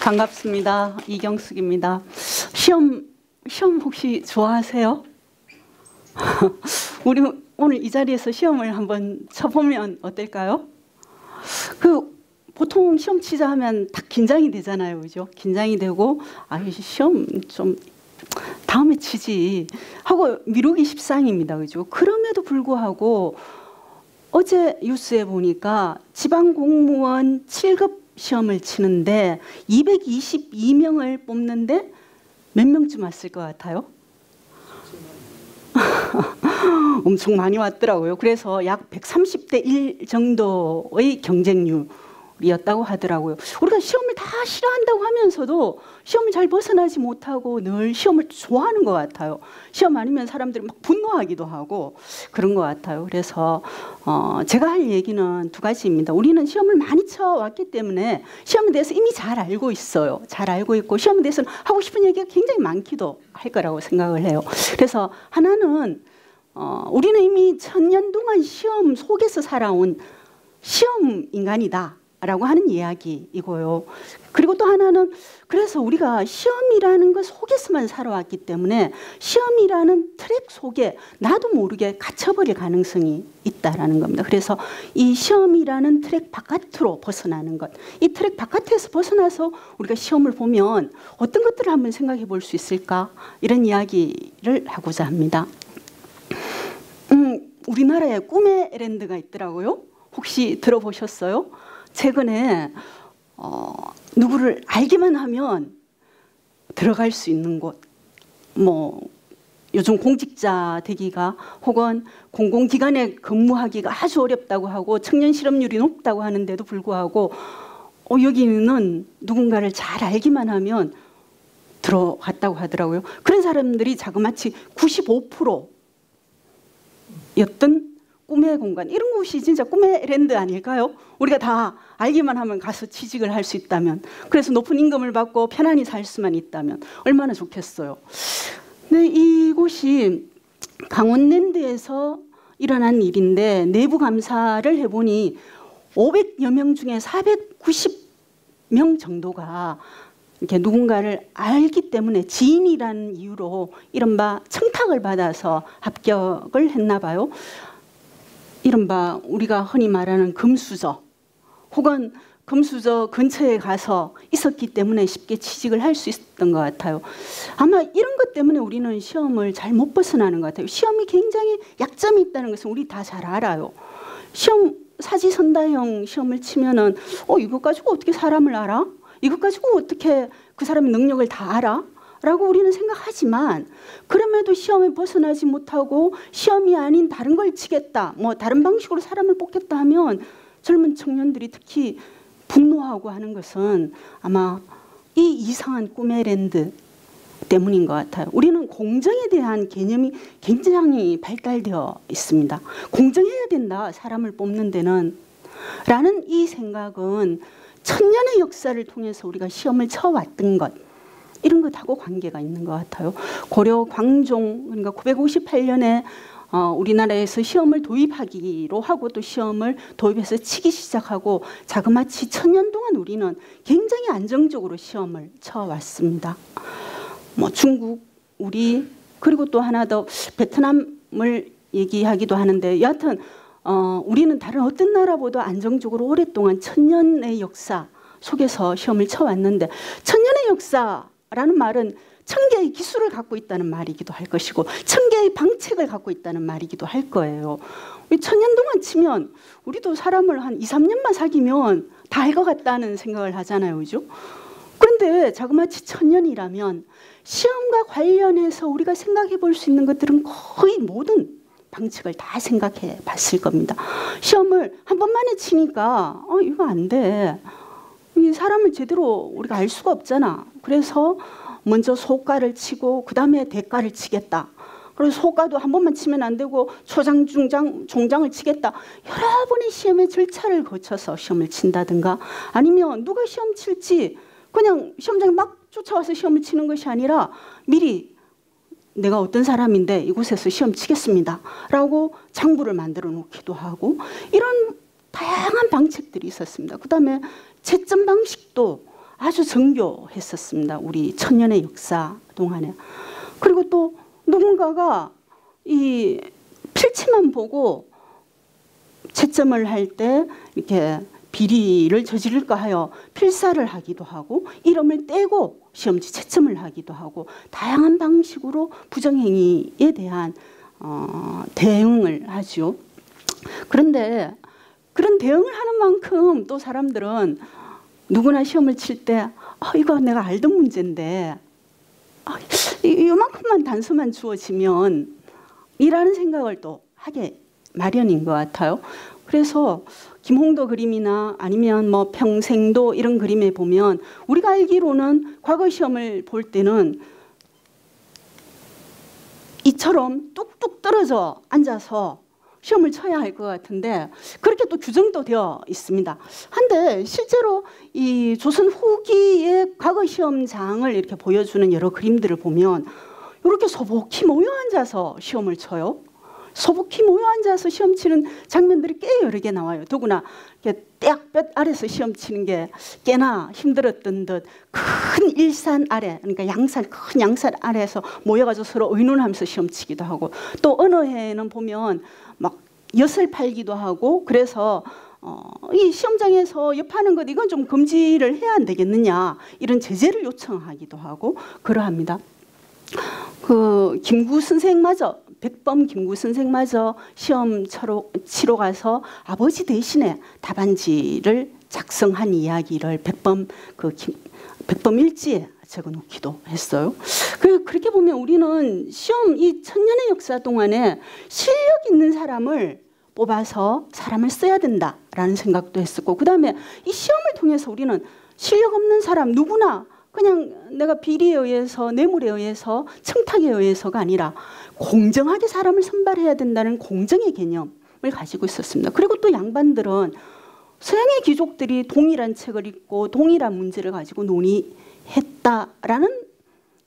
반갑습니다. 이경숙입니다. 시험 혹시 좋아하세요? 우리 오늘 이 자리에서 시험을 한번 쳐보면 어떨까요? 보통 시험 치자 하면 딱 긴장이 되잖아요, 그죠? 긴장이 되고 시험 좀 다음에 치지 하고 미루기 십상입니다, 그죠? 그럼에도 불구하고 어제 뉴스에 보니까 지방 공무원 7급 시험을 치는데 222명을 뽑는데 몇 명쯤 왔을 것 같아요? 엄청 많이 왔더라고요. 그래서 약 130대 1 정도의 경쟁률이었다고 하더라고요. 우리가 시험을 다 싫어한다고 하면서도 시험을 잘 벗어나지 못하고 늘 시험을 좋아하는 것 같아요. 시험 아니면 사람들이 막 분노하기도 하고 그런 것 같아요. 그래서 제가 할 얘기는 두 가지입니다. 우리는 시험을 많이 쳐왔기 때문에 시험에 대해서 이미 잘 알고 있어요. 잘 알고 있고 시험에 대해서는 하고 싶은 얘기가 굉장히 많기도 할 거라고 생각을 해요. 그래서 하나는 우리는 이미 1000년 동안 시험 속에서 살아온 시험 인간이다 라고 하는 이야기이고요. 그리고 또 하나는 그래서 우리가 시험이라는 것 속에서만 살아왔기 때문에 시험이라는 트랙 속에 나도 모르게 갇혀버릴 가능성이 있다라는 겁니다. 그래서 이 시험이라는 트랙 바깥으로 벗어나는 것, 이 트랙 바깥에서 벗어나서 우리가 시험을 보면 어떤 것들을 한번 생각해 볼 수 있을까, 이런 이야기를 하고자 합니다. 우리나라에 꿈의 랜드가 있더라고요. 혹시 들어보셨어요? 최근에 누구를 알기만 하면 들어갈 수 있는 곳, 요즘 공직자 되기가 혹은 공공기관에 근무하기가 아주 어렵다고 하고 청년 실업률이 높다고 하는데도 불구하고 여기는 누군가를 잘 알기만 하면 들어갔다고 하더라고요. 그런 사람들이 자그마치 95% 였던 꿈의 공간, 이런 곳이 진짜 꿈의 랜드 아닐까요? 우리가 다 알기만 하면 가서 취직을 할 수 있다면, 그래서 높은 임금을 받고 편안히 살 수만 있다면 얼마나 좋겠어요. 근데 이곳이 강원랜드에서 일어난 일인데 내부 감사를 해보니 500여 명 중에 490명 정도가 이렇게 누군가를 알기 때문에 지인이라는 이유로 이른바 청탁을 받아서 합격을 했나 봐요. 이른바 우리가 흔히 말하는 금수저 혹은 금수저 근처에 가서 있었기 때문에 쉽게 취직을 할 수 있었던 것 같아요. 아마 이런 것 때문에 우리는 시험을 잘 못 벗어나는 것 같아요. 시험이 굉장히 약점이 있다는 것은 우리 다 잘 알아요. 시험 사지선다형 시험을 치면은 이것 가지고 어떻게 사람을 알아? 이것 가지고 어떻게 그 사람의 능력을 다 알아? 라고 우리는 생각하지만 그럼에도 시험에 벗어나지 못하고 시험이 아닌 다른 걸 치겠다, 다른 방식으로 사람을 뽑겠다 하면 젊은 청년들이 특히 분노하고 하는 것은 아마 이 이상한 꿈의 랜드 때문인 것 같아요. 우리는 공정에 대한 개념이 굉장히 발달되어 있습니다. 공정해야 된다, 사람을 뽑는 데는 라는 이 생각은 천년의 역사를 통해서 우리가 시험을 쳐왔던 것, 이런 것하고 관계가 있는 것 같아요. 고려 광종, 그러니까 958년에 우리나라에서 시험을 도입하기로 하고 또 시험을 도입해서 치기 시작하고 자그마치 1000년 동안 우리는 굉장히 안정적으로 시험을 쳐왔습니다. 중국, 우리, 그리고 또 하나 더 베트남을 얘기하기도 하는데, 여하튼 우리는 다른 어떤 나라보다 안정적으로 오랫동안 1000년의 역사 속에서 시험을 쳐왔는데, 1000년의 역사라는 말은 1000개의 기술을 갖고 있다는 말이기도 할 것이고 1000개의 방책을 갖고 있다는 말이기도 할 거예요. 1000년 동안 치면 우리도 사람을 한 2, 3년만 사귀면 다 알 것 같다는 생각을 하잖아요, 그죠? 그런데 자그마치 1000년이라면 시험과 관련해서 우리가 생각해 볼 수 있는 것들은 거의 모든 방책을 다 생각해 봤을 겁니다. 시험을 한 번만에 치니까 이거 안 돼. 이 사람을 제대로 우리가 알 수가 없잖아. 그래서 먼저 소가를 치고 그 다음에 대가를 치겠다. 그래서 소가도 한 번만 치면 안 되고 초장, 중장, 종장을 치겠다. 여러 번의 시험의 절차를 거쳐서 시험을 친다든가, 아니면 누가 시험 칠지 그냥 시험장에 막 쫓아와서 시험을 치는 것이 아니라 미리 내가 어떤 사람인데 이곳에서 시험 치겠습니다 라고 장부를 만들어 놓기도 하고, 이런 다양한 방책들이 있었습니다. 그 다음에 채점 방식도 아주 정교했었습니다. 우리 천년의 역사 동안에. 그리고 또 누군가가 이 필체만 보고 채점을 할 때 이렇게 비리를 저지를까 하여 필사를 하기도 하고 이름을 떼고 시험지 채점을 하기도 하고 다양한 방식으로 부정행위에 대한 대응을 하죠. 그런데 그런 대응을 하는 만큼 또 사람들은 누구나 시험을 칠 때 이거 내가 알던 문제인데 이만큼만 단서만 주어지면 이라는 생각을 또 하게 마련인 것 같아요. 그래서 김홍도 그림이나 아니면 뭐 평생도 이런 그림에 보면 우리가 알기로는 과거 시험을 볼 때는 이처럼 뚝뚝 떨어져 앉아서 시험을 쳐야 할 것 같은데 그렇게 또 규정도 되어 있습니다. 한데 실제로 이 조선 후기의 과거 시험장을 이렇게 보여주는 여러 그림들을 보면 이렇게 소복히 모여 앉아서 시험을 쳐요. 소복히 모여 앉아서 시험 치는 장면들이 꽤 여러 개 나와요. 더구나 떼약볕 아래서 시험 치는 게 꽤나 힘들었던 듯 큰 일산 아래, 그러니까 큰 양산 아래에서 모여가지고 서로 의논하면서 시험 치기도 하고 또 어느 해에는 보면 막 엿을 팔기도 하고 그래서 이 시험장에서 엿파는 것 이건 좀 금지를 해야 안 되겠느냐 이런 제재를 요청하기도 하고 그러합니다. 그 김구 선생마저 백범 김구 선생마저 시험 치러 가서 아버지 대신에 답안지를 작성한 이야기를 백범 일지에 적어놓기도 했어요. 그렇게 보면 우리는 시험 이 천년의 역사 동안에 실력 있는 사람을 뽑아서 사람을 써야 된다라는 생각도 했었고 그 다음에 이 시험을 통해서 우리는 실력 없는 사람 누구나 그냥 내가 비리에 의해서 뇌물에 의해서 청탁에 의해서가 아니라 공정하게 사람을 선발해야 된다는 공정의 개념을 가지고 있었습니다. 그리고 또 양반들은 서양의 귀족들이 동일한 책을 읽고 동일한 문제를 가지고 논의했다라는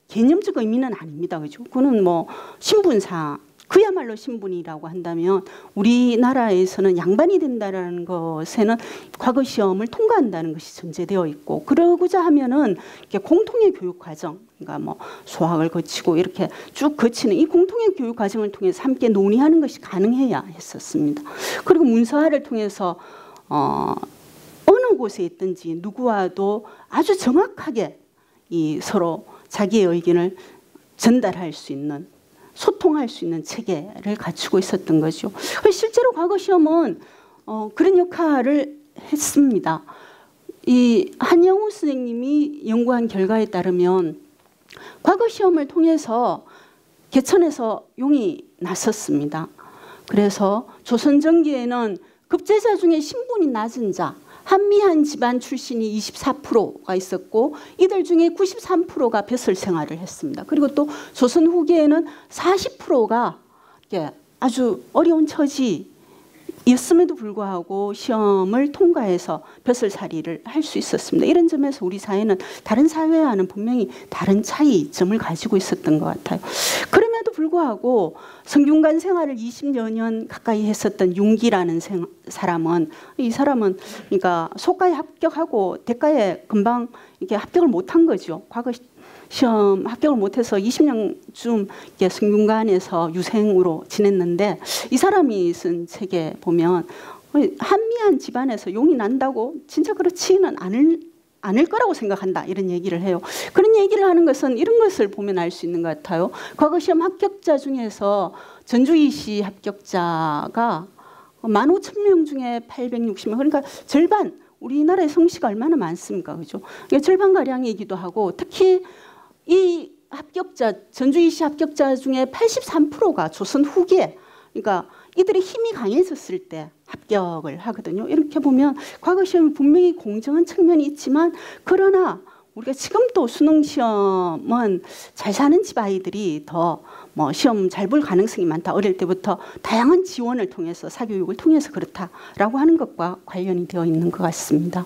개념적 의미는 아닙니다. 그죠? 그거는 뭐 신분상 그야말로 신분이라고 한다면 우리나라에서는 양반이 된다라는 것에는 과거 시험을 통과한다는 것이 전제되어 있고 그러고자 하면은 이렇게 공통의 교육 과정, 그러니까 뭐 수학을 거치고 이렇게 쭉 거치는 이 공통의 교육 과정을 통해서 함께 논의하는 것이 가능해야 했었습니다. 그리고 문서화를 통해서 어느 곳에 있든지 누구와도 아주 정확하게 이 서로 자기의 의견을 전달할 수 있는 소통할 수 있는 체계를 갖추고 있었던 거죠. 실제로 과거 시험은 그런 역할을 했습니다. 이 한영우 선생님이 연구한 결과에 따르면 과거 시험을 통해서 개천에서 용이 났었습니다. 그래서 조선 전기에는 급제자 중에 신분이 낮은 자 한미한 집안 출신이 24%가 있었고 이들 중에 93%가 벼슬 생활을 했습니다. 그리고 또 조선 후기에는 40%가 아주 어려운 처지였음에도 불구하고 시험을 통과해서 벼슬살이를 할 수 있었습니다. 이런 점에서 우리 사회는 다른 사회와는 분명히 다른 차이점을 가지고 있었던 것 같아요. 그럼에도 불구하고 성균관 생활을 20여 년 가까이 했었던 윤기라는 사람은 이 사람은 그러니까 소과에 합격하고 대과에 금방 이렇게 합격을 못한 거죠. 과거 시험 합격을 못해서 20년쯤 성균관에서 유생으로 지냈는데 이 사람이 쓴 책에 보면 한미한 집안에서 용이 난다고 진짜 그렇지는 않을 거라고 생각한다 이런 얘기를 해요. 그런 얘기를 하는 것은 이런 것을 보면 알 수 있는 것 같아요. 과거 시험 합격자 중에서 전주이시 합격자가 15,000명 중에 860명 그러니까 절반 우리나라의 성씨가 얼마나 많습니까? 그죠? 절반가량이기도 하고 특히 이 합격자 전주이시 합격자 중에 83%가 조선 후기에 그러니까 이들의 힘이 강해졌을 때 합격을 하거든요. 이렇게 보면 과거 시험이 분명히 공정한 측면이 있지만 그러나 우리가 지금도 수능 시험은 잘 사는 집 아이들이 더 뭐 시험 잘 볼 가능성이 많다. 어릴 때부터 다양한 지원을 통해서 사교육을 통해서 그렇다라고 하는 것과 관련이 되어 있는 것 같습니다.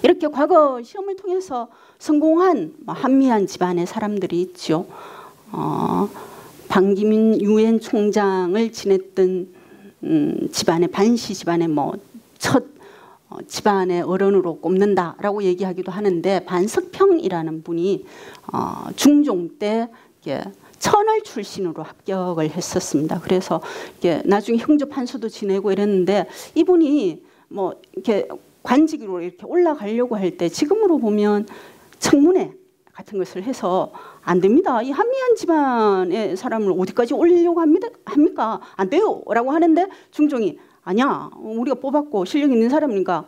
이렇게 과거 시험을 통해서 성공한 한미한 집안의 사람들이 있죠. 방기민 유엔 총장을 지냈던 집안의 반시 집안의 첫 집안의 어른으로 꼽는다라고 얘기하기도 하는데 반석평이라는 분이 중종 때 천을 출신으로 합격을 했었습니다. 그래서 나중에 형조 판서도 지내고 이랬는데 이분이 뭐 이렇게 관직으로 이렇게 올라가려고 할 때 지금으로 보면 청문회 같은 것을 해서 안 됩니다. 이 한미한 집안의 사람을 어디까지 올리려고 합니까? 안 돼요. 라고 하는데 중종이 아니야. 우리가 뽑았고 실력 있는 사람이니까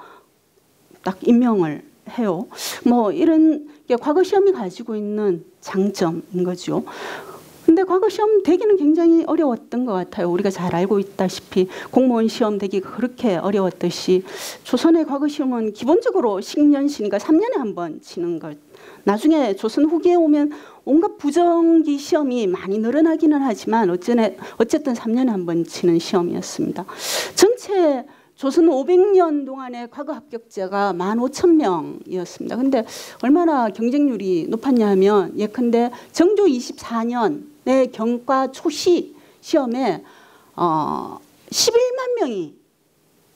딱 임명을 해요. 뭐 이런 게 과거 시험이 가지고 있는 장점인 거죠. 근데 과거 시험 되기는 굉장히 어려웠던 것 같아요. 우리가 잘 알고 있다시피 공무원 시험 되기가 그렇게 어려웠듯이 조선의 과거 시험은 기본적으로 식년시니까 3년에 한 번 치는 것. 나중에 조선 후기에 오면 온갖 부정기 시험이 많이 늘어나기는 하지만 어쨌든 3년에 한 번 치는 시험이었습니다. 전체 조선 500년 동안의 과거 합격자가 15,000명이었습니다. 근데 얼마나 경쟁률이 높았냐 하면 예컨대 정조 24년의 경과 초시 시험에 11만 명이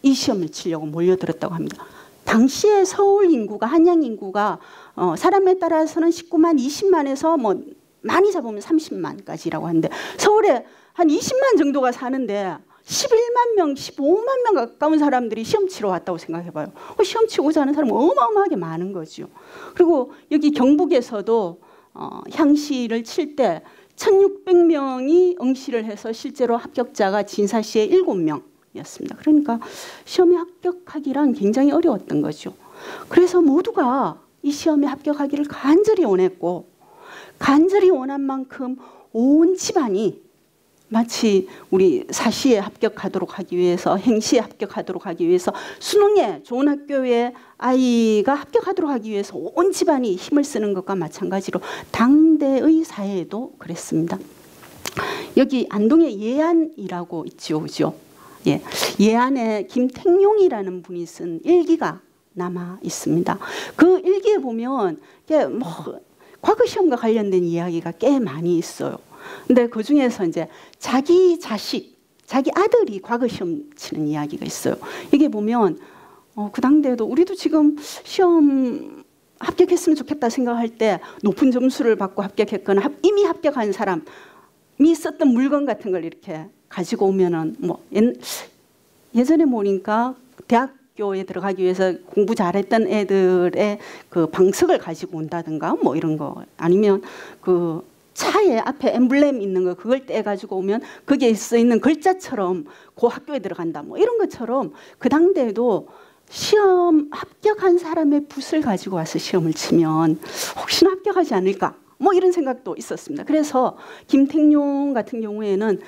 이 시험을 치려고 몰려들었다고 합니다. 당시에 서울 인구가 한양 인구가 사람에 따라서는 19만, 20만에서 뭐 많이 잡으면 30만까지라고 하는데 서울에 한 20만 정도가 사는데 11만 명, 15만 명 가까운 사람들이 시험 치러 왔다고 생각해봐요. 시험 치고자 하는 사람은 어마어마하게 많은 거죠. 그리고 여기 경북에서도 향시를 칠 때 1600명이 응시를 해서 실제로 합격자가 진사시에 7명이었습니다. 그러니까 시험에 합격하기란 굉장히 어려웠던 거죠. 그래서 모두가 이 시험에 합격하기를 간절히 원했고 간절히 원한 만큼 온 집안이 마치 우리 사시에 합격하도록 하기 위해서 행시에 합격하도록 하기 위해서 수능에 좋은 학교에 아이가 합격하도록 하기 위해서 온 집안이 힘을 쓰는 것과 마찬가지로 당대의 사회에도 그랬습니다. 여기 안동에 예안이라고 있죠. 그죠? 예. 예안에 김택룡이라는 분이 쓴 일기가 남아 있습니다. 그 일기에 보면 뭐 과거 시험과 관련된 이야기가 꽤 많이 있어요. 근데 그 중에서 이제 자기 자식, 자기 아들이 과거 시험 치는 이야기가 있어요. 이게 보면 그 당대에도 우리도 지금 시험 합격했으면 좋겠다 생각할 때 높은 점수를 받고 합격했거나 이미 합격한 사람이 썼던 물건 같은 걸 이렇게 가지고 오면은 뭐 예전에 보니까 대학교에 들어가기 위해서 공부 잘했던 애들의 그 방석을 가지고 온다든가 뭐 이런 거 아니면 그 차에 앞에 엠블렘 있는 거 그걸 떼가지고 오면 거기에 써있는 글자처럼 그 학교에 들어간다 뭐 이런 것처럼 그 당대에도 시험 합격한 사람의 붓을 가지고 와서 시험을 치면 혹시나 합격하지 않을까 뭐 이런 생각도 있었습니다. 그래서 김택룡 같은 경우에는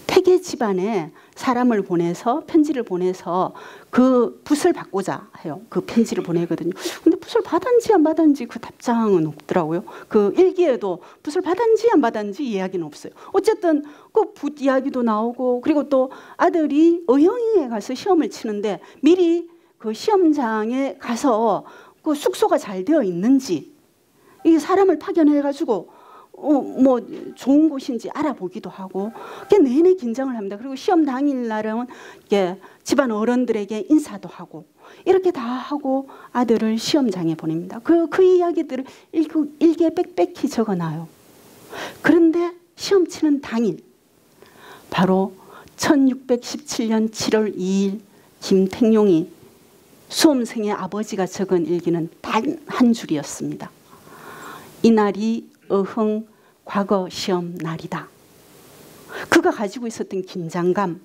태계 집안에 사람을 보내서 편지를 보내서 그 붓을 받고자 해요. 그 편지를 보내거든요. 근데 붓을 받았는지 안 받았는지 그 답장은 없더라고요. 그 일기에도 붓을 받았는지 안 받았는지 이야기는 없어요. 어쨌든 그 붓 이야기도 나오고 그리고 또 아들이 의형에 가서 시험을 치는데 미리 그 시험장에 가서 그 숙소가 잘 되어 있는지 이 사람을 파견해가지고 뭐 좋은 곳인지 알아보기도 하고 내내 긴장을 합니다. 그리고 시험 당일날은 집안 어른들에게 인사도 하고 이렇게 다 하고 아들을 시험장에 보냅니다. 그 이야기들을 일기에 빽빽히 적어놔요. 그런데 시험 치는 당일 바로 1617년 7월 2일 김택룡이 수험생의 아버지가 적은 일기는 단 한 줄이었습니다. 이날이 어흥 과거 시험 날이다. 그가 가지고 있었던 긴장감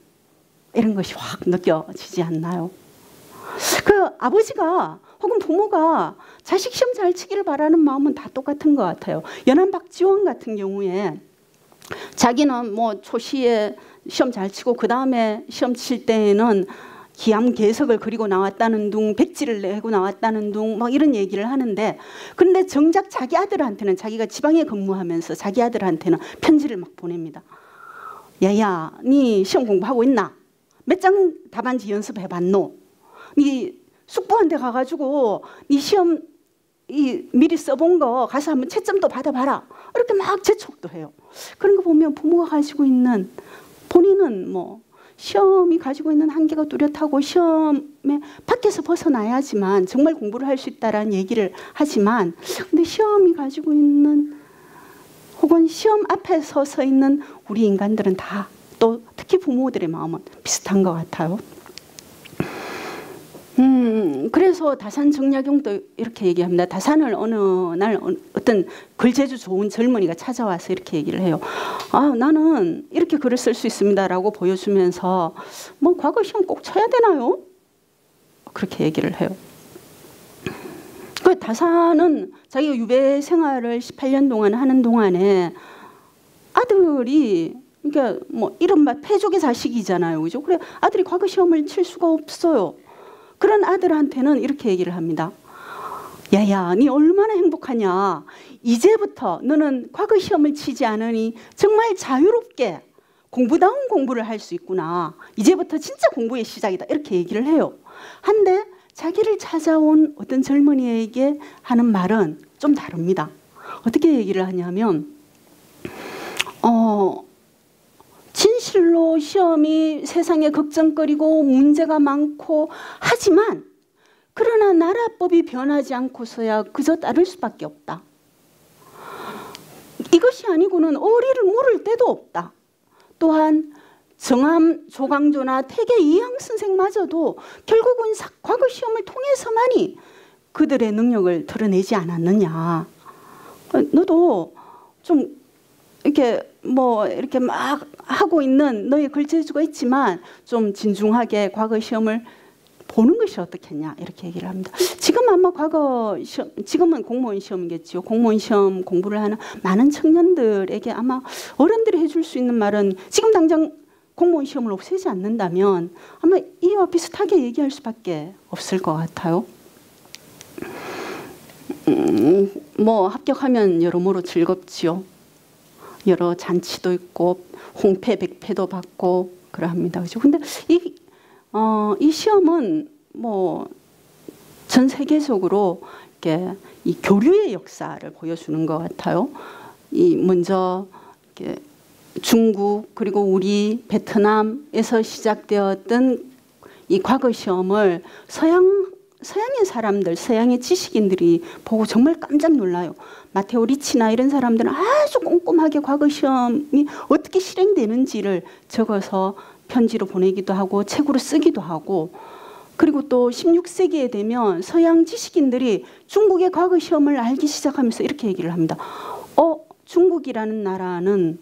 이런 것이 확 느껴지지 않나요? 그 아버지가 혹은 부모가 자식 시험 잘 치기를 바라는 마음은 다 똑같은 것 같아요. 연안 박지원 같은 경우에 자기는 뭐 초시에 시험 잘 치고 그 다음에 시험 칠 때에는 기암 개석을 그리고 나왔다는 둥, 백지를 내고 나왔다는 둥, 막 이런 얘기를 하는데, 그런데 정작 자기 아들한테는 자기가 지방에 근무하면서 자기 아들한테는 편지를 막 보냅니다. 야야, 니 시험 공부하고 있나? 몇 장 답안지 연습해봤노? 니 숙부한테 가가지고 니 시험 미리 써본 거 가서 한번 채점도 받아봐라. 이렇게 막 재촉도 해요. 그런 거 보면 부모가 가지고 있는 본인은 뭐 시험이 가지고 있는 한계가 뚜렷하고 시험에 밖에서 벗어나야지만 정말 공부를 할 수 있다라는 얘기를 하지만, 근데 시험이 가지고 있는, 혹은 시험 앞에 서 있는 우리 인간들은 다, 또 특히 부모들의 마음은 비슷한 것 같아요. 그래서 다산 정약용도 이렇게 얘기합니다. 다산을 어느 날 어떤 글재주 좋은 젊은이가 찾아와서 이렇게 얘기를 해요. 아, 나는 이렇게 글을 쓸 수 있습니다라고 보여주면서, 뭐 과거 시험 꼭 쳐야 되나요? 그렇게 얘기를 해요. 그 다산은 자기가 유배 생활을 18년 동안 하는 동안에 아들이, 그러니까 뭐 이른바 패족의 자식이잖아요, 그죠? 그래 아들이 과거 시험을 칠 수가 없어요. 그런 아들한테는 이렇게 얘기를 합니다. 야야, 니 얼마나 행복하냐. 이제부터 너는 과거 시험을 치지 않으니 정말 자유롭게 공부다운 공부를 할 수 있구나. 이제부터 진짜 공부의 시작이다. 이렇게 얘기를 해요. 한데 자기를 찾아온 어떤 젊은이에게 하는 말은 좀 다릅니다. 어떻게 얘기를 하냐면, 진실로 시험이 세상에 걱정거리고 문제가 많고 하지만, 그러나 나라법이 변하지 않고서야 그저 따를 수밖에 없다. 이것이 아니고는 어리를 물을 데도 없다. 또한 정암 조광조나 태계 이항 선생마저도 결국은 과거 시험을 통해서만이 그들의 능력을 드러내지 않았느냐. 너도 좀 이렇게 뭐 이렇게 막 하고 있는 너의 글재주가 있지만 좀 진중하게 과거 시험을 보는 것이 어떻겠냐, 이렇게 얘기를 합니다. 지금 아마 과거 시험, 지금은 공무원 시험이겠죠. 공무원 시험 공부를 하는 많은 청년들에게 아마 어른들이 해줄 수 있는 말은, 지금 당장 공무원 시험을 없애지 않는다면 아마 이와 비슷하게 얘기할 수밖에 없을 것 같아요. 뭐 합격하면 여러모로 즐겁지요. 여러 잔치도 있고 홍패 백패도 받고 그러합니다. 그죠? 근데 이 시험은 뭐 전 세계적으로 이렇게 이 교류의 역사를 보여주는 것 같아요. 이 먼저 이렇게 중국, 그리고 우리 베트남에서 시작되었던 이 과거 시험을 서양의 사람들, 서양의 지식인들이 보고 정말 깜짝 놀라요. 마테오 리치나 이런 사람들은 아주 꼼꼼하게 과거 시험이 어떻게 실행되는지를 적어서 편지로 보내기도 하고 책으로 쓰기도 하고, 그리고 또 16세기에 되면 서양 지식인들이 중국의 과거 시험을 알기 시작하면서 이렇게 얘기를 합니다. 중국이라는 나라는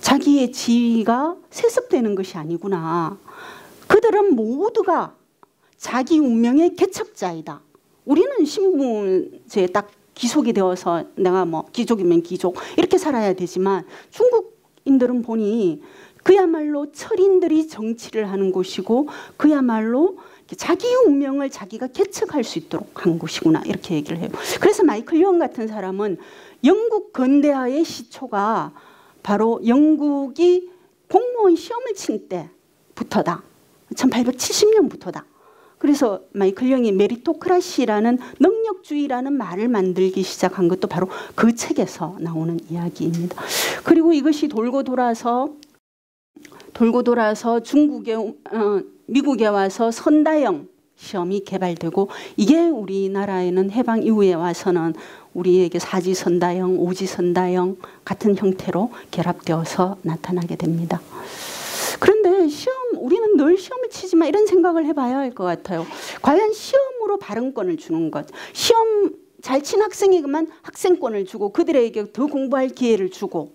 자기의 지위가 세습되는 것이 아니구나. 그들은 모두가 자기 운명의 개척자이다. 우리는 신분제에 딱 귀속이 되어서 내가 뭐 귀족이면 귀족 이렇게 살아야 되지만, 중국인들은 보니 그야말로 철인들이 정치를 하는 곳이고 그야말로 자기 운명을 자기가 개척할 수 있도록 한 곳이구나, 이렇게 얘기를 해요. 그래서 마이클 요원 같은 사람은 영국 근대화의 시초가 바로 영국이 공무원 시험을 친 때부터다. 1870년부터다. 그래서 마이클 영이 메리토크라시라는 능력주의라는 말을 만들기 시작한 것도 바로 그 책에서 나오는 이야기입니다. 그리고 이것이 돌고 돌아서 미국에 와서 선다형 시험이 개발되고, 이게 우리나라에는 해방 이후에 와서는 우리에게 사지선다형, 오지선다형 같은 형태로 결합되어서 나타나게 됩니다. 그런데 우리는 늘 시험을 치지만 이런 생각을 해봐야 할 것 같아요. 과연 시험으로 발언권을 주는 것, 시험 잘 친 학생에게만 학생권을 주고 그들에게 더 공부할 기회를 주고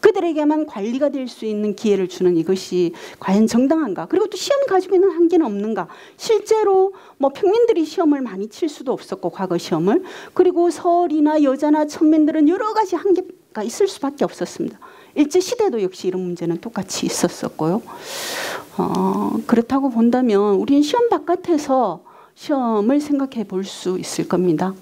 그들에게만 관리가 될 수 있는 기회를 주는 이것이 과연 정당한가? 그리고 또 시험이 가지고 있는 한계는 없는가? 실제로 뭐 평민들이 시험을 많이 칠 수도 없었고, 과거 시험을. 그리고 서리나 여자나 천민들은 여러 가지 한계가 있을 수밖에 없었습니다. 일제시대도 역시 이런 문제는 똑같이 있었었고요. 그렇다고 본다면 우리는 시험 바깥에서 시험을 생각해 볼 수 있을 겁니다.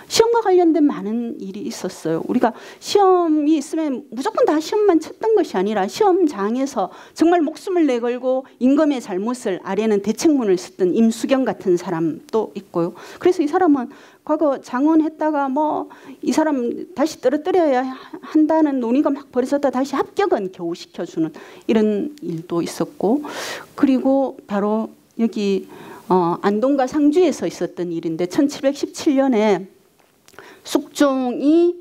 시험과 관련된 많은 일이 있었어요. 우리가 시험이 있으면 무조건 다 시험만 쳤던 것이 아니라 시험장에서 정말 목숨을 내걸고 임금의 잘못을 아래는 대책문을 쓰던 임수경 같은 사람도 있고요. 그래서 이 사람은 과거 장원했다가 뭐 이 사람 다시 떨어뜨려야 한다는 논의가 막 벌어졌다 다시 합격은 겨우 시켜주는 이런 일도 있었고, 그리고 바로 여기 안동과 상주에서 있었던 일인데 1717년에 숙종이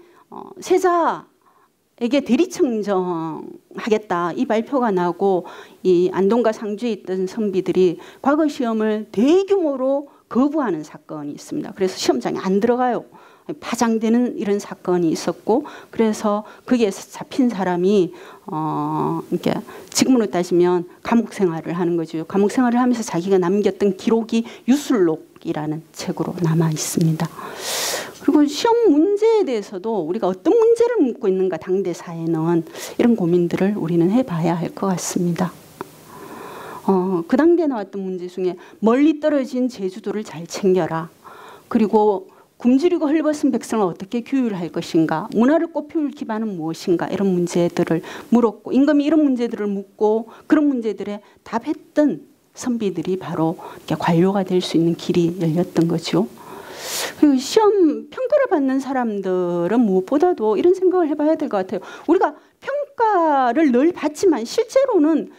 세자에게 대리청정하겠다 이 발표가 나고 이 안동과 상주에 있던 선비들이 과거 시험을 대규모로 거부하는 사건이 있습니다. 그래서 시험장에 안 들어가요. 파장되는 이런 사건이 있었고, 그래서 거기에서 잡힌 사람이 이렇게 지금으로 따지면 감옥 생활을 하는 거죠. 감옥 생활을 하면서 자기가 남겼던 기록이 유술록이라는 책으로 남아 있습니다. 그리고 시험 문제에 대해서도 우리가 어떤 문제를 묻고 있는가, 당대 사회는 이런 고민들을 우리는 해봐야 할 것 같습니다. 그 당대에 나왔던 문제 중에 멀리 떨어진 제주도를 잘 챙겨라. 그리고 굶주리고 헐벗은 백성을 어떻게 교육할 것인가, 문화를 꽃피울 기반은 무엇인가, 이런 문제들을 물었고, 임금이 이런 문제들을 묻고 그런 문제들에 답했던 선비들이 바로 이렇게 관료가 될 수 있는 길이 열렸던 거죠. 그리고 시험 평가를 받는 사람들은 무엇보다도 이런 생각을 해봐야 될 것 같아요. 우리가 평가를 늘 받지만 실제로는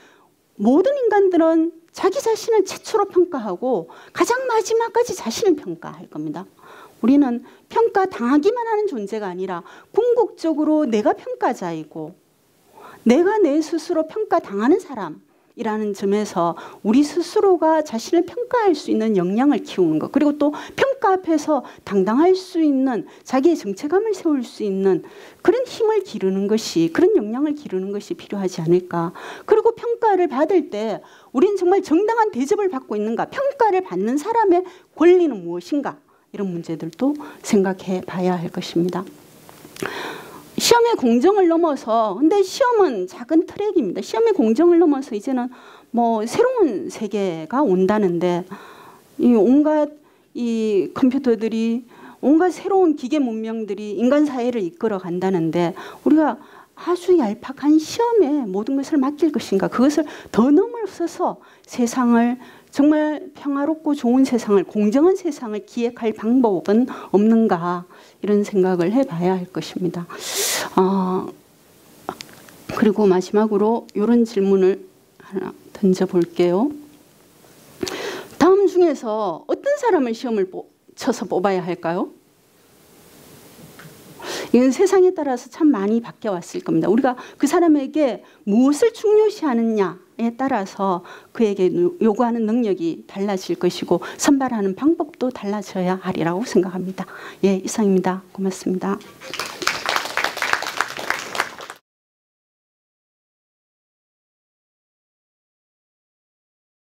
모든 인간들은 자기 자신을 최초로 평가하고 가장 마지막까지 자신을 평가할 겁니다. 우리는 평가당하기만 하는 존재가 아니라 궁극적으로 내가 평가자이고 내가 내 스스로 평가당하는 사람이라는 점에서 우리 스스로가 자신을 평가할 수 있는 역량을 키우는 것, 그리고 또 평가 앞에서 당당할 수 있는 자기의 정체감을 세울 수 있는 그런 힘을 기르는 것이, 그런 역량을 기르는 것이 필요하지 않을까. 그리고 평가를 받을 때 우리는 정말 정당한 대접을 받고 있는가, 평가를 받는 사람의 권리는 무엇인가, 이런 문제들도 생각해 봐야 할 것입니다. 시험의 공정을 넘어서, 근데 시험은 작은 트랙입니다. 시험의 공정을 넘어서 이제는 뭐 새로운 세계가 온다는데, 이 온갖 이 컴퓨터들이, 온갖 새로운 기계 문명들이 인간 사회를 이끌어 간다는데, 우리가 아주 얄팍한 시험에 모든 것을 맡길 것인가, 그것을 더 넘어서서 세상을 정말 평화롭고 좋은 세상을, 공정한 세상을 기획할 방법은 없는가, 이런 생각을 해봐야 할 것입니다. 그리고 마지막으로 이런 질문을 하나 던져볼게요. 다음 중에서 어떤 사람을 시험을 쳐서 뽑아야 할까요? 이건 세상에 따라서 참 많이 바뀌어왔을 겁니다. 우리가 그 사람에게 무엇을 중요시하느냐에 따라서 그에게 요구하는 능력이 달라질 것이고 선발하는 방법도 달라져야 하리라고 생각합니다. 예, 이상입니다. 고맙습니다.